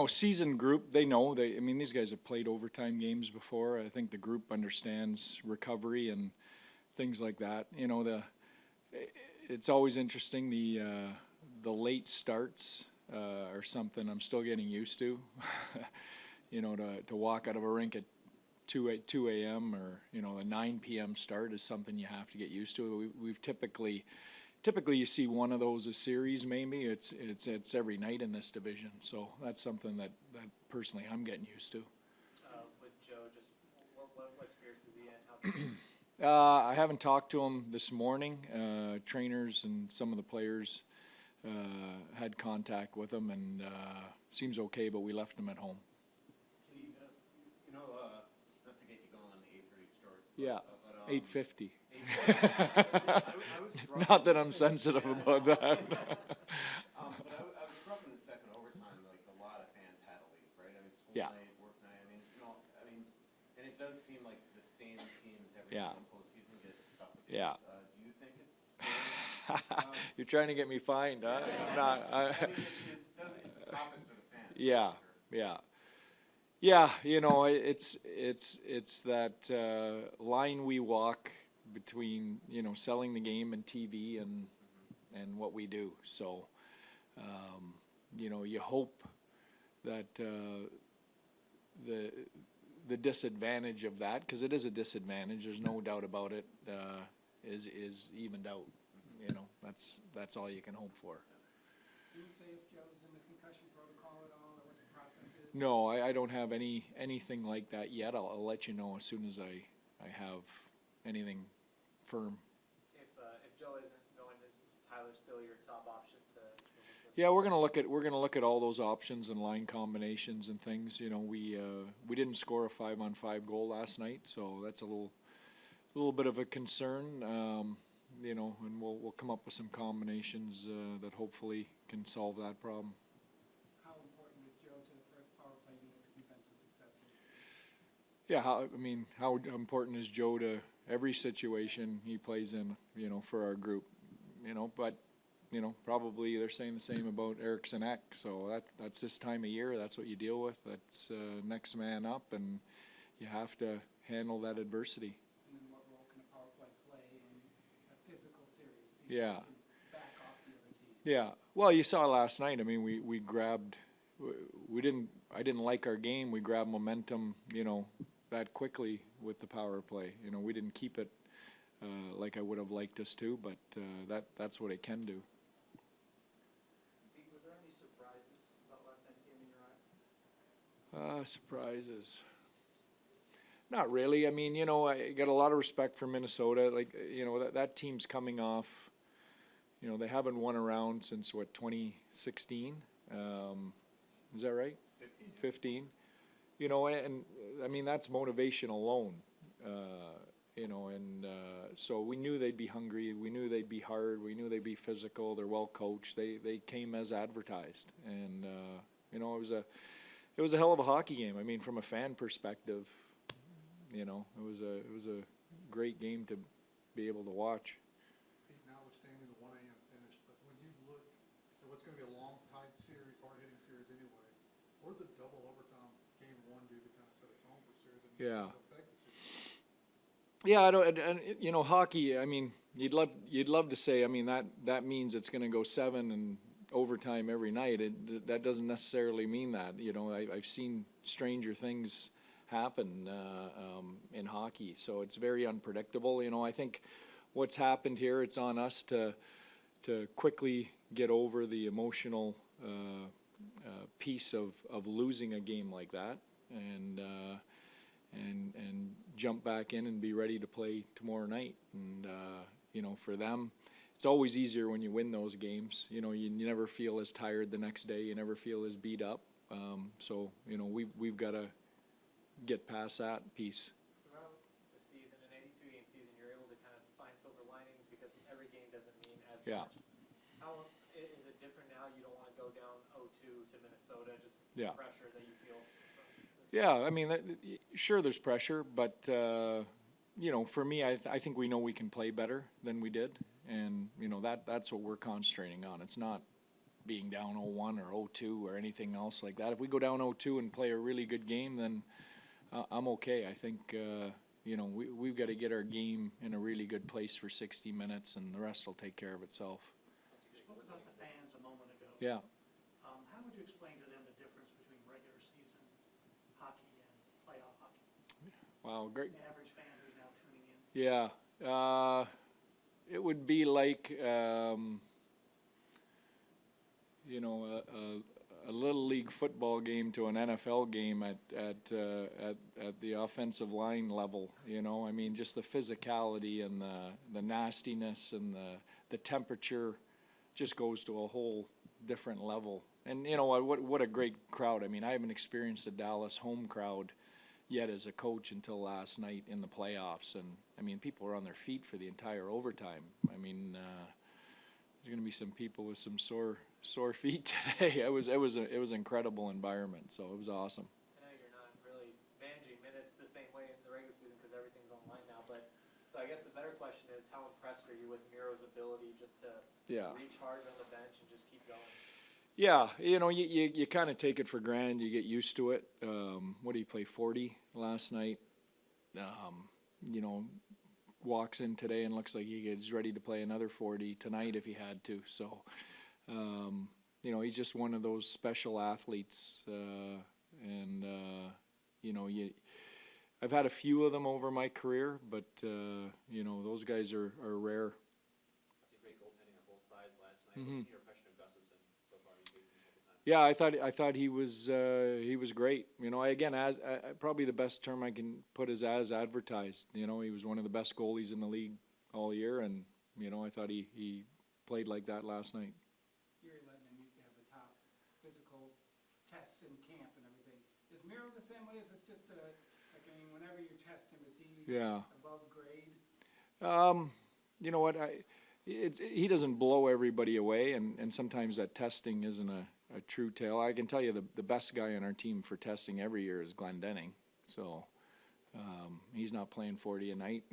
Seasoned group, they know. I mean, these guys have played overtime games before. I think the group understands recovery and things like that. It's always interesting. The late starts are something I'm still getting used to. To walk out of a rink at 2 a.m. or a 9 p.m. start is something you have to get used to. We've typically you see one of those a series. Maybe it's every night in this division. So that's something that personally I'm getting used to. With Joe, just what spirits is he in? I haven't talked to him this morning. Trainers and some of the players had contact with him, and seems okay, but we left him at home. Not to get you going on the 8:30 starts. Yeah, 8:50. I was struck. Not that I'm sensitive about that. But I was struck in the second overtime. Like a lot of fans had to leave, right? I mean, school night, work night. And it does seem like the same teams every single postseason get stuck with this. Yeah. Do you think it's? You're trying to get me fined, huh? Yeah. I'm not. It's a topic for the fans. Yeah, yeah. Yeah, it's that line we walk between selling the game and TV and what we do. So, you hope that the disadvantage of that, because it is a disadvantage, there's no doubt about it, is evened out. That's all you can hope for. Do you say if Joe's in the concussion protocol at all, or what the process is? No, I don't have anything like that yet. I'll let you know as soon as I have anything firm. If Joe isn't going, is Tyler still your top option to? Yeah, we're gonna look at all those options and line combinations and things. We didn't score a 5-on-5 goal last night, so that's a little bit of a concern. And we'll come up with some combinations that hopefully can solve that problem. How important is Joe to the first power play unit because you've been so successful? Yeah, how important is Joe to every situation he plays in, for our group, but, probably they're saying the same about Eriksson Ek, so that's this time of year, that's what you deal with, that's next man up, and you have to handle that adversity. And then what role can a power play play in a physical series? So Yeah. you can back off the other team. Yeah, well, you saw last night, we grabbed, I didn't like our game, we grabbed momentum, that quickly with the power play. We didn't keep it like I would have liked us to, but that's what it can do. Were there any surprises about last night's game in your eye? Surprises. Not really. I got a lot of respect for Minnesota. That team's coming off, they haven't won a round since, 2016? Is that right? 15. And that's motivation alone. So we knew they'd be hungry. We knew they'd be hard. We knew they'd be physical. They're well coached. They came as advertised. And, it was a hell of a hockey game. From a fan perspective, it was a great game to be able to watch. Pete, notwithstanding the 1 a.m. finish, but when you look at what's going to be a long, tight series, hard-hitting series anyway, what does a double overtime game one do to kind of set a tone for series and affect the series? Yeah, I don't. And hockey. You'd love to say. That means it's going to go 7 and overtime every night. That doesn't necessarily mean that. I've seen stranger things happen in hockey, so it's very unpredictable. I think what's happened here, it's on us to quickly get over the emotional piece of losing a game like that, and jump back in and be ready to play tomorrow night. And for them, it's always easier when you win those games. You never feel as tired the next day. You never feel as beat up. So we've got to get past that piece. Throughout the season, an 82-game season, you're able to kind of find silver linings because every game doesn't mean as much. How is it different now? You don't want to go down 0-2 to Minnesota, just the pressure that you feel? Sure, there's pressure, but for me, I think we know we can play better than we did, and that's what we're concentrating on. It's not being down 0-1 or 0-2 or anything else like that. If we go down 0-2 and play a really good game, then I'm okay. I think, we've got to get our game in a really good place for 60 minutes, and the rest will take care of itself. You spoke about the fans a moment ago. Yeah. How would you explain to them the difference between regular season hockey and playoff hockey? Wow, great. The average fan who's now tuning in. Yeah. It would be like, a little league football game to an NFL game at the offensive line level. I mean, just the physicality and the nastiness and the temperature just goes to a whole different level. And what a great crowd. I mean, I haven't experienced a Dallas home crowd yet as a coach until last night in the playoffs. And I mean, people were on their feet for the entire overtime. I mean, there's going to be some people with some sore feet today. It was an incredible environment, so it was awesome. I know you're not really managing minutes the same way in the regular season because everything's online now, but so I guess the better question is, how impressed are you with Miro's ability just to reach hard on the bench and just keep going? Yeah, you kind of take it for granted. You get used to it. What did he play, 40 last night? Walks in today and looks like he's ready to play another 40 tonight if he had to. So, he's just one of those special athletes. I've had a few of them over my career, but, those guys are rare. That's a great goaltending on both sides last night. Mm-hmm. Your impression of Gustafson so far? You faced him a couple times. Yeah, I thought he was great. As probably the best term I can put is as advertised. He was one of the best goalies in the league all year, and I thought he played like that last night. Gary Lettman used to have the top physical tests in camp and everything. Is Miro the same way? Is this just whenever you test him, is he above grade? You know what? He doesn't blow everybody away, and sometimes that testing isn't a true tale. I can tell you the best guy on our team for testing every year is Glenn Denning. So he's not playing 40 a night.